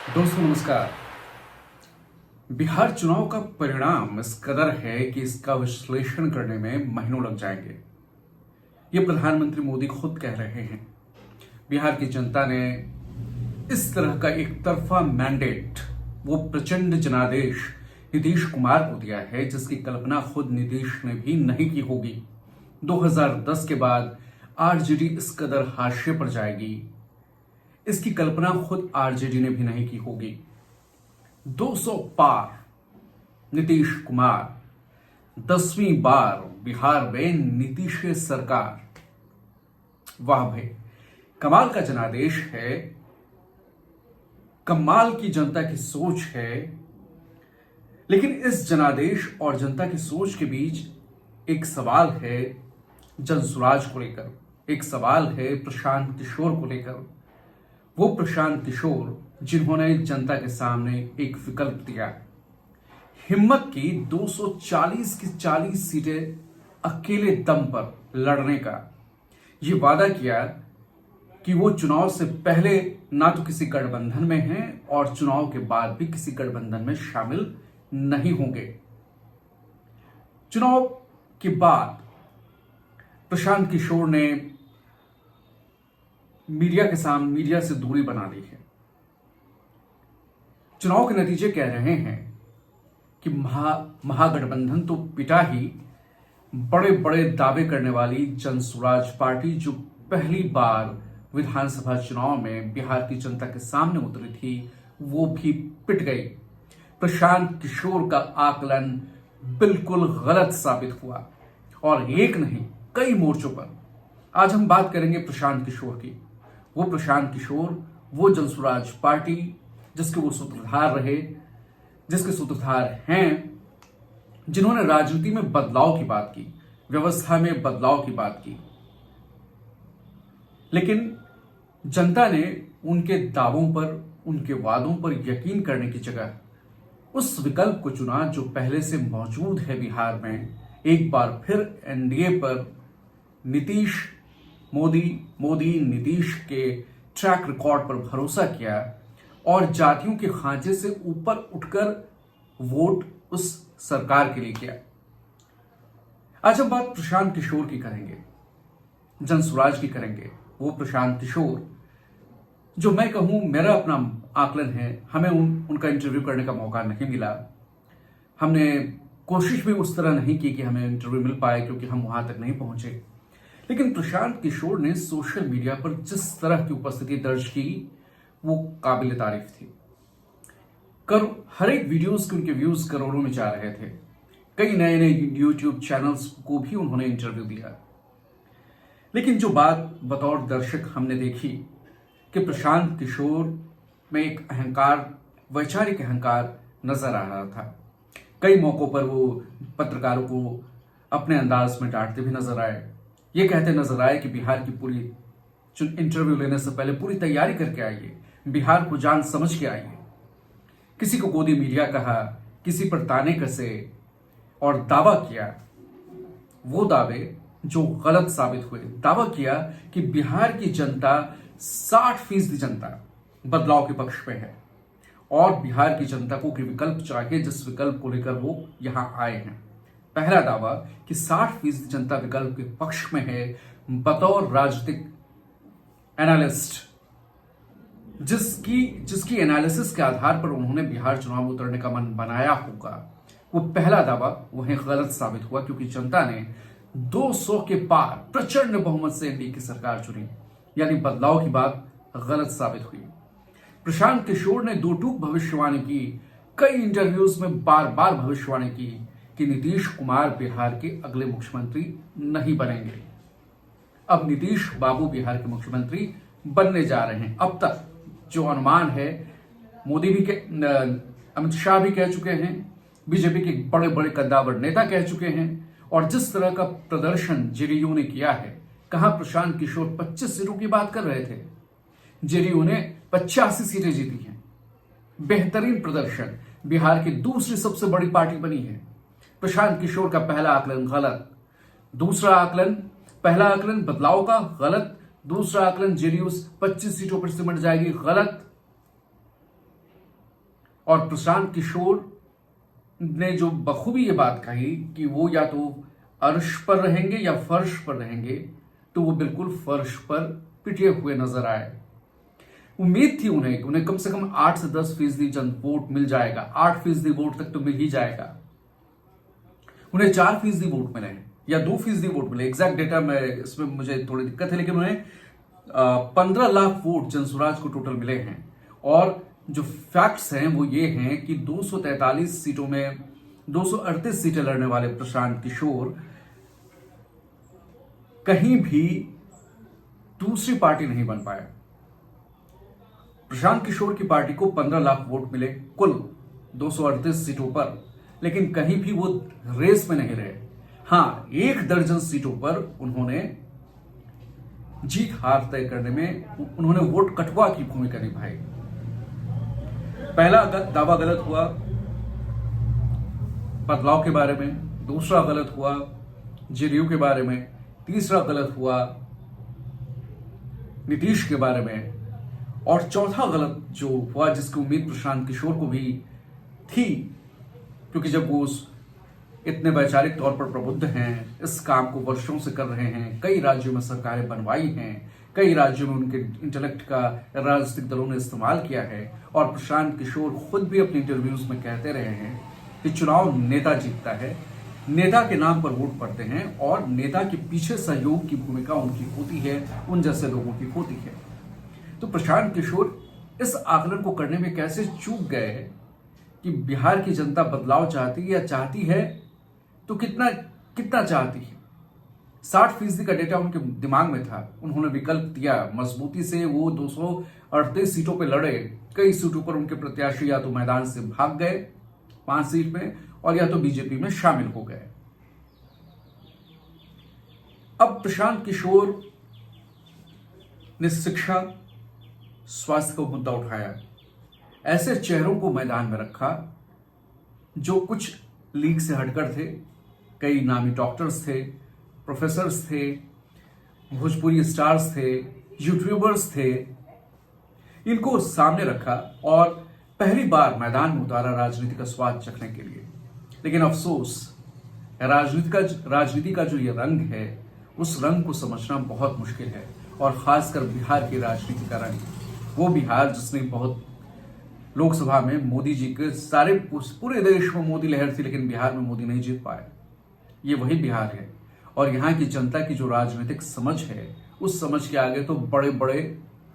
दोस्तों नमस्कार। बिहार चुनाव का परिणाम इस कदर है कि इसका विश्लेषण करने में महीनों लग जाएंगे। ये प्रधानमंत्री मोदी खुद कह रहे हैं। बिहार की जनता ने इस तरह का एक तरफा मैंडेट, वो प्रचंड जनादेश नीतीश कुमार को दिया है जिसकी कल्पना खुद नीतीश ने भी नहीं की होगी। 2010 के बाद आरजेडी इस कदर हाशिए पर जाएगी, इसकी कल्पना खुद आरजेडी ने भी नहीं की होगी। 200 पार नीतीश कुमार, 10वीं बार बिहार में नीतीश सरकार। वाह भाई, कमाल का जनादेश है, कमाल की जनता की सोच है। लेकिन इस जनादेश और जनता की सोच के बीच एक सवाल है जनसुराज को लेकर, एक सवाल है प्रशांत किशोर को लेकर। वो प्रशांत किशोर जिन्होंने जनता के सामने एक विकल्प दिया, हिम्मत की 240 की 40 सीटें अकेले दम पर लड़ने का। ये वादा किया कि वो चुनाव से पहले ना तो किसी गठबंधन में हैं और चुनाव के बाद भी किसी गठबंधन में शामिल नहीं होंगे। चुनाव के बाद प्रशांत किशोर ने मीडिया से दूरी बना ली है। चुनाव के नतीजे कह रहे हैं कि महागठबंधन तो पिटा ही, बड़े बड़े दावे करने वाली जनसुराज पार्टी जो पहली बार विधानसभा चुनाव में बिहार की जनता के सामने उतरी थी, वो भी पिट गई। प्रशांत किशोर का आकलन बिल्कुल गलत साबित हुआ और एक नहीं कई मोर्चों पर। आज हम बात करेंगे प्रशांत किशोर की। वो प्रशांत किशोर, वो जनसुराज पार्टी जिसके वो सूत्रधार रहे, जिसके सूत्रधार हैं, जिन्होंने राजनीति में बदलाव की बात की, व्यवस्था में बदलाव की बात की। लेकिन जनता ने उनके दावों पर, उनके वादों पर यकीन करने की जगह उस विकल्प को चुना जो पहले से मौजूद है बिहार में। एक बार फिर एनडीए पर नीतीश, मोदी नीतीश के ट्रैक रिकॉर्ड पर भरोसा किया और जातियों के खांचे से ऊपर उठकर वोट उस सरकार के लिए किया। आज हम बात प्रशांत किशोर की करेंगे, जनसुराज की करेंगे। वो प्रशांत किशोर जो मैं कहूं, मेरा अपना आकलन है, हमें उनका इंटरव्यू करने का मौका नहीं मिला। हमने कोशिश भी उस तरह नहीं की कि हमें इंटरव्यू मिल पाए, क्योंकि हम वहां तक नहीं पहुंचे। लेकिन प्रशांत किशोर ने सोशल मीडिया पर जिस तरह की उपस्थिति दर्ज की, वो काबिल तारीफ थी। हर एक वीडियोस के उनके व्यूज करोड़ों में जा रहे थे। कई नए नए यूट्यूब चैनल्स को भी उन्होंने इंटरव्यू दिया। लेकिन जो बात बतौर दर्शक हमने देखी कि प्रशांत किशोर में एक अहंकार, वैचारिक अहंकार नजर आ रहा था। कई मौकों पर वो पत्रकारों को अपने अंदाज में डांटते भी नजर आए। ये कहते नजर आए कि बिहार की पूरी इंटरव्यू लेने से पहले पूरी तैयारी करके आइए, बिहार को जान समझ के आइए। किसी को गोदी मीडिया कहा, किसी पर ताने कसे और दावा किया, वो दावे जो गलत साबित हुए। दावा किया कि बिहार की जनता 60% जनता बदलाव के पक्ष में है और बिहार की जनता को विकल्प चाहिए, जिस विकल्प को लेकर वो यहां आए हैं। पहला दावा कि 60% जनता विकल्प के पक्ष में है, बतौर राजनीतिक एनालिस्ट, जिसकी एनालिसिस के आधार पर उन्होंने बिहार चुनाव में उतरने का मन बनाया होगा, वो पहला दावा वहीं गलत साबित हुआ, क्योंकि जनता ने 200 के पार प्रचंड बहुमत से एनडीए की सरकार चुनी। यानी बदलाव की बात गलत साबित हुई। प्रशांत किशोर ने दो टूक भविष्यवाणी की, कई इंटरव्यूज में बार बार भविष्यवाणी की कि नीतीश कुमार बिहार के अगले मुख्यमंत्री नहीं बनेंगे। अब नीतीश बाबू बिहार के मुख्यमंत्री बनने जा रहे हैं। अब तक जो अनुमान है, मोदी भी अमित शाह भी कह चुके हैं, बीजेपी के बड़े बड़े कद्दावर नेता कह चुके हैं। और जिस तरह का प्रदर्शन जेडीयू ने किया है, कहां प्रशांत किशोर 25 सीटों की बात कर रहे थे, जेडीयू ने 85 सीटें जीती हैं। बेहतरीन प्रदर्शन, बिहार की दूसरी सबसे बड़ी पार्टी बनी है। प्रशांत किशोर का पहला आकलन गलत, दूसरा आकलन, पहला आकलन बदलाव का गलत, दूसरा आकलन जेडीयू 25 सीटों पर सिमट जाएगी गलत। और प्रशांत किशोर ने जो बखूबी ये बात कही कि वो या तो अर्श पर रहेंगे या फर्श पर रहेंगे, तो वो बिल्कुल फर्श पर पिटे हुए नजर आए। उम्मीद थी उन्हें कि उन्हें कम से कम 8 से 10% जन वोट मिल जाएगा, 8% वोट तक तो मिल ही जाएगा। उन्हें 4% वोट मिले या 2% वोट मिले, एग्जैक्ट डेटा में इसमें मुझे थोड़ी दिक्कत है, लेकिन उन्हें 15 लाख वोट जनसुराज को टोटल मिले हैं। और जो फैक्ट्स हैं वो ये हैं कि 243 सीटों में 238 सीटें लड़ने वाले प्रशांत किशोर कहीं भी दूसरी पार्टी नहीं बन पाए। प्रशांत किशोर की पार्टी को 15 लाख वोट मिले कुल 238 सीटों पर, लेकिन कहीं भी वो रेस में नहीं रहे। हां, 1 दर्जन सीटों पर उन्होंने जीत हार तय करने में उन्होंने वोट कटवा की भूमिका निभाई। पहला दावा गलत हुआ बदलाव के बारे में, दूसरा गलत हुआ जेडीयू के बारे में, तीसरा गलत हुआ नीतीश के बारे में, और चौथा गलत जो हुआ जिसकी उम्मीद प्रशांत किशोर को भी थी, क्योंकि जब वो इतने वैचारिक तौर पर प्रबुद्ध हैं, इस काम को वर्षों से कर रहे हैं, कई राज्यों में सरकारें बनवाई हैं, कई राज्यों में उनके इंटेलेक्ट का राजनीतिक दलों ने इस्तेमाल किया है, और प्रशांत किशोर खुद भी अपने इंटरव्यूज में कहते रहे हैं कि चुनाव नेता जीतता है, नेता के नाम पर वोट पड़ते हैं और नेता के पीछे सहयोग की भूमिका उनकी होती है, उन जैसे लोगों की होती है। तो प्रशांत किशोर इस आकलन को करने में कैसे चूक गए कि बिहार की जनता बदलाव चाहती है या चाहती है तो कितना कितना चाहती है। 60% का डेटा उनके दिमाग में था, उन्होंने विकल्प दिया, मजबूती से वो 238 सीटों पर लड़े। कई सीटों पर उनके प्रत्याशी या तो मैदान से भाग गए 5 सीट में, और या तो बीजेपी में शामिल हो गए। अब प्रशांत किशोर ने शिक्षा, स्वास्थ्य का मुद्दा उठाया, ऐसे चेहरों को मैदान में रखा जो कुछ लीग से हटकर थे। कई नामी डॉक्टर्स थे, प्रोफेसर्स थे, भोजपुरी स्टार्स थे, यूट्यूबर्स थे, इनको सामने रखा और पहली बार मैदान में उतारा राजनीति का स्वाद चखने के लिए। लेकिन अफसोस, राजनीति का जो ये रंग है, उस रंग को समझना बहुत मुश्किल है, और खासकर बिहार की राजनीति का रंग, वो बिहार जिसने बहुत लोकसभा में मोदी जी के सारे पूरे देश में मोदी लहर थी, लेकिन बिहार में मोदी नहीं जीत पाए। ये वही बिहार है, और यहाँ की जनता की जो राजनीतिक समझ है, उस समझ के आगे तो बड़े बड़े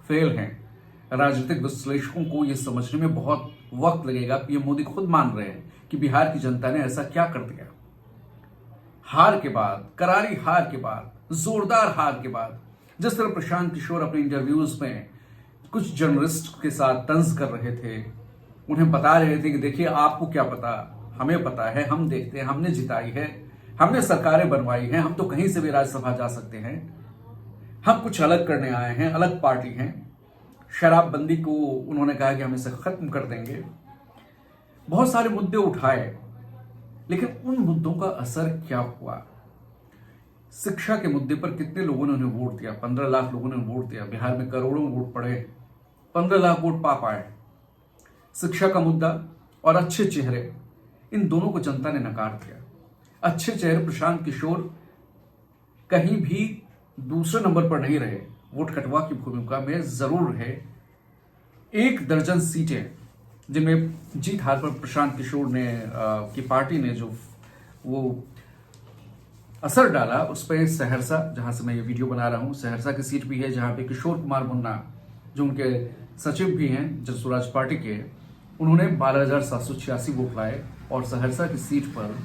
फेल हैं। राजनीतिक विश्लेषकों को यह समझने में बहुत वक्त लगेगा। पीएम मोदी खुद मान रहे हैं कि बिहार की जनता ने ऐसा क्या कर दिया। हार के बाद, करारी हार के बाद, जोरदार हार के बाद, जिस तरह प्रशांत किशोर अपने इंटरव्यूज में कुछ जर्नलिस्ट के साथ तंज कर रहे थे, उन्हें बता रहे थे कि देखिए आपको क्या पता, हमें पता है, हम देखते हैं, हमने जिताई है, हमने सरकारें बनवाई हैं, हम तो कहीं से भी राज्यसभा जा सकते हैं, हम कुछ अलग करने आए हैं, अलग पार्टी हैं। शराबबंदी को उन्होंने कहा कि हम इसे खत्म कर देंगे। बहुत सारे मुद्दे उठाए, लेकिन उन मुद्दों का असर क्या हुआ? शिक्षा के मुद्दे पर कितने लोगों ने उन्हें वोट दिया? 15 लाख लोगों ने वोट दिया। बिहार में करोड़ों वोट पड़े, 15 लाख वोट पा पाए। शिक्षा का मुद्दा और अच्छे चेहरे, इन दोनों को जनता ने नकार दिया। अच्छे चेहरे प्रशांत किशोर कहीं भी दूसरे नंबर पर नहीं रहे, वोट कटवा की भूमिका में जरूर रहे। 1 दर्जन सीटें जिनमें जीत हार पर प्रशांत किशोर ने की पार्टी ने जो वो असर डाला, उस पर सहरसा, जहां से मैं ये वीडियो बना रहा हूं, सहरसा की सीट भी है जहां पे किशोर कुमार मुन्ना, जो उनके सचिव भी हैं जनसुराज पार्टी के, उन्होंने 12,786 वोट लाए। और सहरसा की सीट पर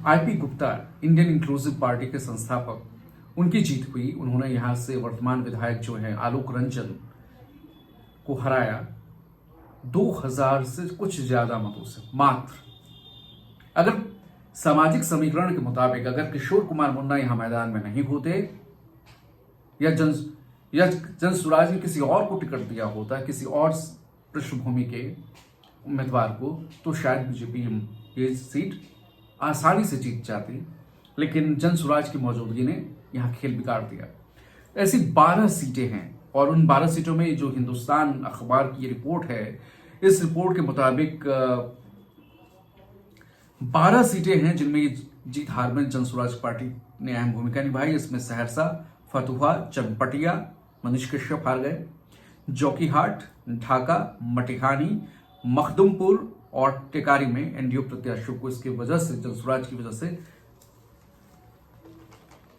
IP Gupta, Indian inclusive party के संस्थापक, उनकी जीत हुई। उन्होंने यहां से वर्तमान विधायक जो हैं आलोक रंजन को हराया 2000 से कुछ ज्यादा मतों से मात्र। अगर सामाजिक समीकरण के मुताबिक अगर किशोर कुमार मुन्ना यहां मैदान में नहीं होते या जनसुराज ने किसी और को टिकट दिया होता, किसी और पृष्ठभूमि के उम्मीदवार को, तो शायद बीजेपी ये सीट आसानी से जीत जाती। लेकिन जनसुराज की मौजूदगी ने यहां खेल बिगाड़ दिया। ऐसी 12 सीटें हैं, और उन 12 सीटों में जो हिंदुस्तान अखबार की रिपोर्ट है इस रिपोर्ट के मुताबिक 12 सीटें हैं जिनमें जीत हार में जनसुराज पार्टी ने अहम भूमिका निभाई। इसमें सहरसा, फतुहा, चनपटिया मनीष कश्यप हार गए, जोकीहाट, ढाका, मटिहानी, मखदुमपुर और टेकारी में एनडीए प्रत्याशियों को इसकी वजह से, जनसुराज की वजह से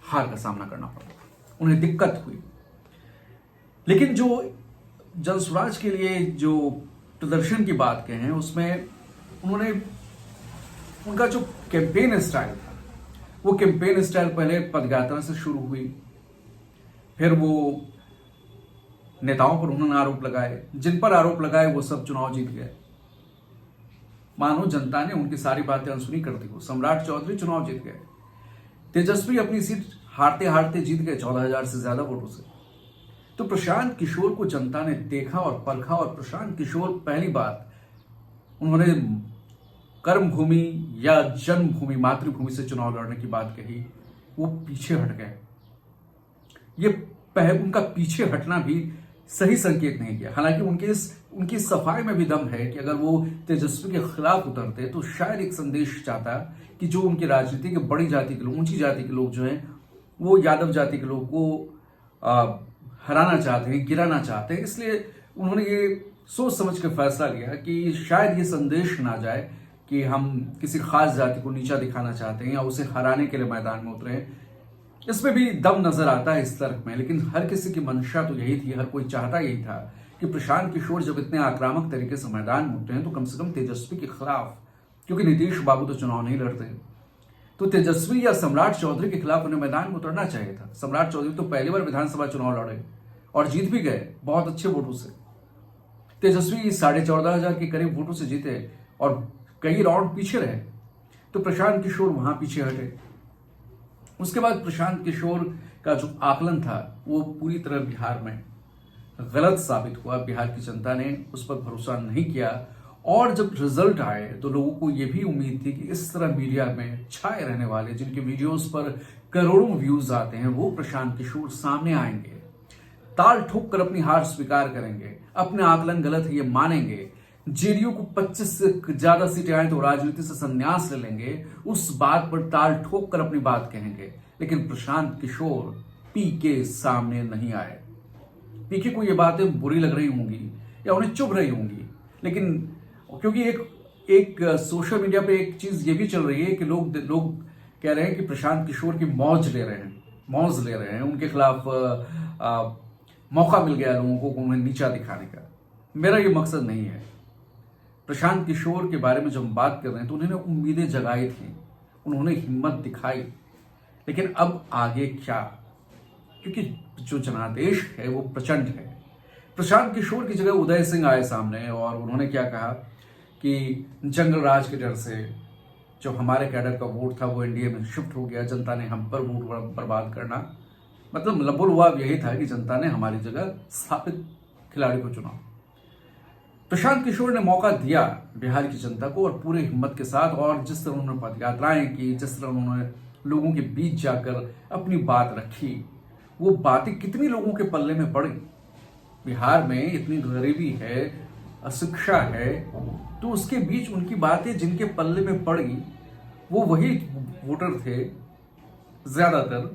हार का सामना करना पड़ा, उन्हें दिक्कत हुई। लेकिन जो जनसुराज के लिए जो प्रदर्शन की बात कहें उसमें उन्होंने, उनका जो कैंपेन स्टाइल था, वो कैंपेन स्टाइल पहले पदयात्रा से शुरू हुई, फिर वो नेताओं पर उन्होंने आरोप लगाए, जिन पर आरोप लगाए वो सब चुनाव जीत गए। मानो जनता ने उनकी सारी बातें अनसुनी कर दी हो। सम्राट चौधरी चुनाव जीत गए, तेजस्वी अपनी सीट हारते हारते जीत गए 14,000 से ज्यादा वोटों से। तो प्रशांत किशोर को जनता ने देखा और परखा, और प्रशांत किशोर पहली बात उन्होंने कर्मभूमि या जन्मभूमि, मातृभूमि से चुनाव लड़ने की बात कही, वो पीछे हट गए। ये उनका पीछे हटना भी सही संकेत नहीं किया। हालांकि उनकी सफाई में भी दम है कि अगर वो तेजस्वी के खिलाफ उतरते तो शायद एक संदेश चाहता कि जो उनकी राजनीति के बड़ी जाति के लोग, ऊंची जाति के लोग जो हैं, वो यादव जाति के लोग को हराना चाहते हैं, गिराना चाहते हैं। इसलिए उन्होंने ये सोच समझ कर फैसला लिया कि शायद ये संदेश ना जाए कि हम किसी खास जाति को नीचा दिखाना चाहते हैं या उसे हराने के लिए मैदान में उतरे। इसमें भी दम नजर आता है इस तर्क में, लेकिन हर किसी की मंशा तो यही थी, हर कोई चाहता यही था कि प्रशांत किशोर जब इतने आक्रामक तरीके से मैदान में उतरे हैं तो कम से कम तेजस्वी के खिलाफ, क्योंकि नीतीश बाबू तो चुनाव नहीं लड़ते, तो तेजस्वी या सम्राट चौधरी के खिलाफ उन्हें मैदान में उतरना चाहिए था। सम्राट चौधरी तो पहली बार विधानसभा चुनाव लड़े और जीत भी गए बहुत अच्छे वोटों से। तेजस्वी 14,500 के करीब वोटों से जीते और कई राउंड पीछे रहे, तो प्रशांत किशोर वहां पीछे हटे। उसके बाद प्रशांत किशोर का जो आकलन था वो पूरी तरह बिहार में गलत साबित हुआ। बिहार की जनता ने उस पर भरोसा नहीं किया, और जब रिजल्ट आए तो लोगों को यह भी उम्मीद थी कि इस तरह मीडिया में छाए रहने वाले, जिनके वीडियोस पर करोड़ों व्यूज आते हैं, वो प्रशांत किशोर सामने आएंगे, ताल ठोक कर अपनी हार स्वीकार करेंगे, अपने आकलन गलत है ये मानेंगे, जेडीयू को 25 से ज्यादा सीटें आए तो राजनीति से संन्यास ले लेंगे, उस बात पर ताल ठोक कर अपनी बात कहेंगे। लेकिन प्रशांत किशोर पीके सामने नहीं आए। पीके को ये बातें बुरी लग रही होंगी या उन्हें चुभ रही होंगी, लेकिन क्योंकि एक सोशल मीडिया पे एक चीज ये भी चल रही है कि लोग कह रहे हैं कि प्रशांत किशोर की मौज ले रहे हैं, उनके खिलाफ मौका मिल गया लोगों को उन्हें नीचा दिखाने का। मेरा ये मकसद नहीं है। प्रशांत किशोर के बारे में जब हम बात कर रहे हैं तो उन्होंने उम्मीदें जगाई थी, उन्होंने हिम्मत दिखाई, लेकिन अब आगे क्या? क्योंकि जो जनादेश है वो प्रचंड है। प्रशांत किशोर की जगह उदय सिंह आए सामने और उन्होंने क्या कहा कि जंगल राज के डर से जो हमारे कैडर का वोट था वो एनडीए में शिफ्ट हो गया, जनता ने हम पर वोट बर्बाद करना, मतलब लबुल हुआ यही था कि जनता ने हमारी जगह स्थापित खिलाड़ी को चुना। प्रशांत किशोर ने मौका दिया बिहार की जनता को और पूरे हिम्मत के साथ, और जिस तरह उन्होंने पदयात्राएं की, जिस तरह उन्होंने लोगों के बीच जाकर अपनी बात रखी, वो बातें कितनी लोगों के पल्ले में पड़ी। बिहार में इतनी गरीबी है, अशिक्षा है, तो उसके बीच उनकी बातें जिनके पल्ले में पड़ी वो वही वोटर थे ज्यादातर।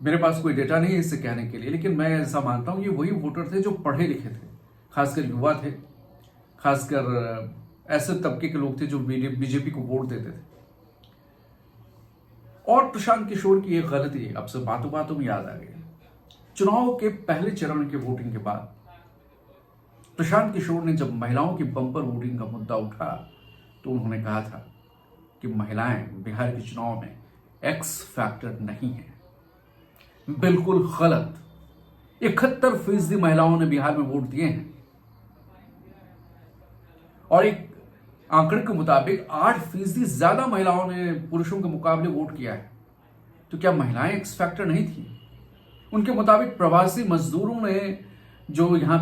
मेरे पास कोई डेटा नहीं है इसे कहने के लिए, लेकिन मैं ऐसा मानता हूं ये वही वोटर थे जो पढ़े लिखे थे, खासकर युवा थे, खासकर ऐसे तबके के लोग थे जो बीजेपी को वोट देते थे। और प्रशांत किशोर की एक गलती अब से बातों बातों में याद आ गई। चुनाव के पहले चरण के वोटिंग के बाद प्रशांत किशोर ने जब महिलाओं की बम्पर वोटिंग का मुद्दा उठा तो उन्होंने कहा था कि महिलाएं बिहार के चुनाव में एक्स फैक्टर नहीं है। बिल्कुल गलत। 71% महिलाओं ने बिहार में वोट दिए हैं और एक आंकड़े के मुताबिक 8% ज्यादा महिलाओं ने पुरुषों के मुकाबले वोट किया है। तो क्या महिलाएं एक्स फैक्टर नहीं थी? उनके मुताबिक प्रवासी मजदूरों ने जो यहां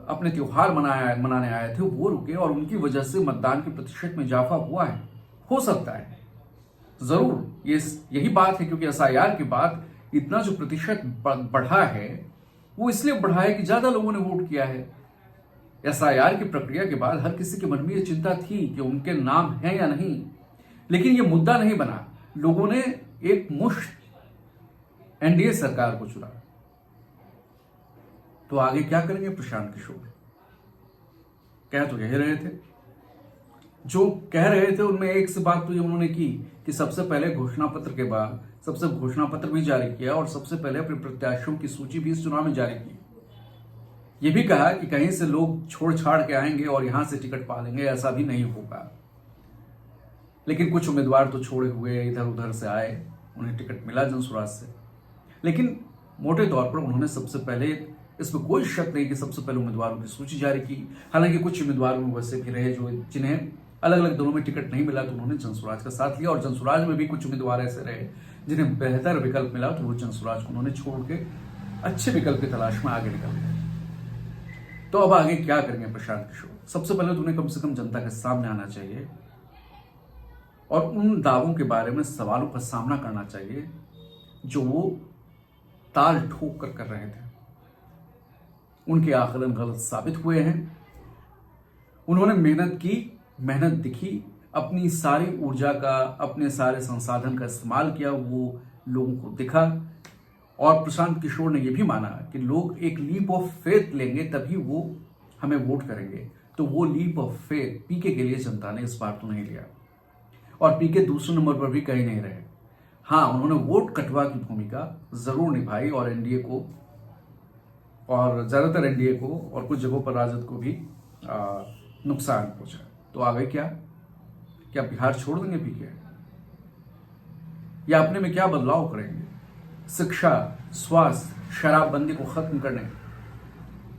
अपने त्योहार मनाने आए थे वो रुके और उनकी वजह से मतदान के प्रतिशत में इजाफा हुआ है। हो सकता है, जरूर यही बात है, क्योंकि एसआईआर के बाद इतना जो प्रतिशत बढ़ा है वो इसलिए बढ़ा है कि ज्यादा लोगों ने वोट किया है। एसआईआर की प्रक्रिया के बाद हर किसी के मन में यह चिंता थी कि उनके नाम हैं या नहीं, लेकिन यह मुद्दा नहीं बना। लोगों ने एक मुश्त एनडीए सरकार को चुना। तो आगे क्या करेंगे प्रशांत किशोर? कह तो यही रहे थे, जो कह रहे थे उनमें एक से बात तो ये उन्होंने की कि सबसे पहले घोषणा पत्र के बाद सबसे घोषणा पत्र भी जारी किया और सबसे पहले अपने प्रत्याशियों की सूची भी इस चुनाव में जारी की। यह भी कहा कि कहीं से लोग छोड़ छाड़ के आएंगे और यहां से टिकट पा लेंगे, ऐसा भी नहीं होगा। लेकिन कुछ उम्मीदवार तो छोड़े हुए इधर उधर से आए, उन्हें टिकट मिला जनसुराज से। लेकिन मोटे तौर पर उन्होंने सबसे पहले, इसमें कोई शक नहीं कि सबसे पहले उम्मीदवारों की सूची जारी की। हालांकि कुछ उम्मीदवार में वैसे भी रहे जो जिन्हें अलग अलग दलों में टिकट नहीं मिला, तो उन्होंने जनसुराज का साथ लिया। और जनसुराज में भी कुछ उम्मीदवार ऐसे रहे जिन्हें बेहतर विकल्प मिला, तो वो जनसुराज को उन्होंने छोड़ के अच्छे विकल्प की तलाश में आगे निकल गए। तो अब आगे क्या करेंगे प्रशांत किशोर? सबसे पहले तो उन्हें कम से कम जनता के सामने आना चाहिए और उन दावों के बारे में सवालों का सामना करना चाहिए जो वो ताल ठोक कर रहे थे। उनके आकलन गलत साबित हुए हैं। उन्होंने मेहनत की, मेहनत दिखी, अपनी सारी ऊर्जा का, अपने सारे संसाधन का इस्तेमाल किया, वो लोगों को दिखा। और प्रशांत किशोर ने यह भी माना कि लोग एक लीप ऑफ फेथ लेंगे तभी वो हमें वोट करेंगे। तो वो लीप ऑफ फेथ पीके के लिए जनता ने इस बार तो नहीं लिया और पीके दूसरे नंबर पर भी कहीं नहीं रहे। हाँ, उन्होंने वोट कटवा की भूमिका जरूर निभाई और एनडीए को, और ज्यादातर एनडीए को और कुछ जगहों पर राजद को भी नुकसान पहुंचा। तो आगे क्या बिहार छोड़ देंगे पीके, या अपने में क्या बदलाव करेंगे? शिक्षा, स्वास्थ्य, शराबबंदी को खत्म करने,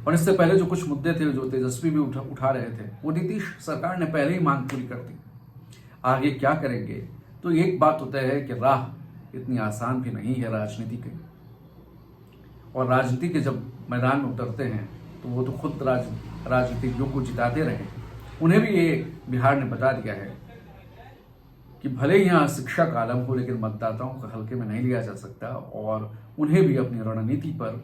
और इससे पहले जो कुछ मुद्दे थे जो तेजस्वी भी उठा रहे थे, वो नीतीश सरकार ने पहले ही मांग पूरी कर दी। आगे क्या करेंगे? तो एक बात तो तय है कि राह इतनी आसान भी नहीं है राजनीति की, और राजनीति के जब मैदान में उतरते हैं तो वो तो खुद राजनीतिज्ञों को जिताते रहे। उन्हें भी ये बिहार ने बता दिया है कि भले ही यहाँ शिक्षा का आलम हो, लेकिन मतदाताओं को हल्के में नहीं लिया जा सकता, और उन्हें भी अपनी रणनीति पर,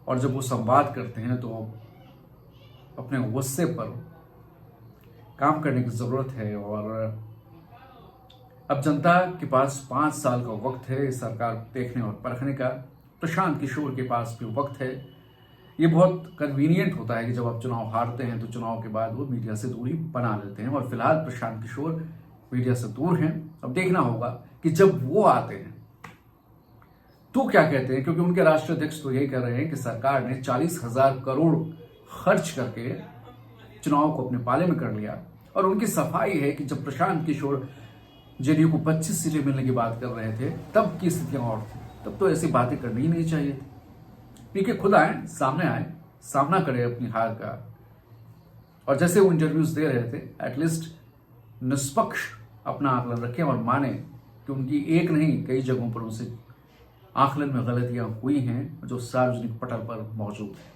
और जब वो संवाद करते हैं तो अपने गुस्से पर काम करने की जरूरत है। और अब जनता के पास 5 साल का वक्त है इस सरकार देखने और परखने का। प्रशांत किशोर के पास भी वक्त है। ये बहुत कन्वीनियंट होता है कि जब आप चुनाव हारते हैं तो चुनाव के बाद वो मीडिया से दूरी बना लेते हैं, और फिलहाल प्रशांत किशोर मीडिया से दूर हैं। अब देखना होगा कि जब वो आते हैं तो क्या कहते हैं, क्योंकि उनके राष्ट्रीय अध्यक्ष तो यही कह रहे हैं कि सरकार ने 40,000 करोड़ खर्च करके चुनाव को अपने पाले में कर लिया। और उनकी सफाई है कि जब प्रशांत किशोर जेडीयू को 25 सीटें मिलने की बात कर रहे थे तब की स्थितियां और थी, तब तो ऐसी बातें करनी ही नहीं चाहिए थी। पीके खुद आए, सामना करे अपनी हार का, और जैसे वो इंटरव्यूज दे रहे थे एटलीस्ट निष्पक्ष अपना आकलन रखें और माने कि उनकी एक नहीं कई जगहों पर उनसे आकलन में गलतियां हुई हैं जो सार्वजनिक पटल पर मौजूद है।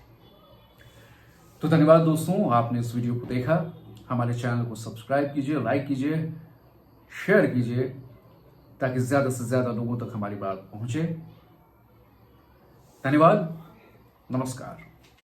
तो धन्यवाद दोस्तों, आपने इस वीडियो को देखा। हमारे चैनल को सब्सक्राइब कीजिए, लाइक कीजिए, शेयर कीजिए, ताकि ज्यादा से ज्यादा लोगों तक हमारी बात पहुंचे। धन्यवाद, नमस्कार।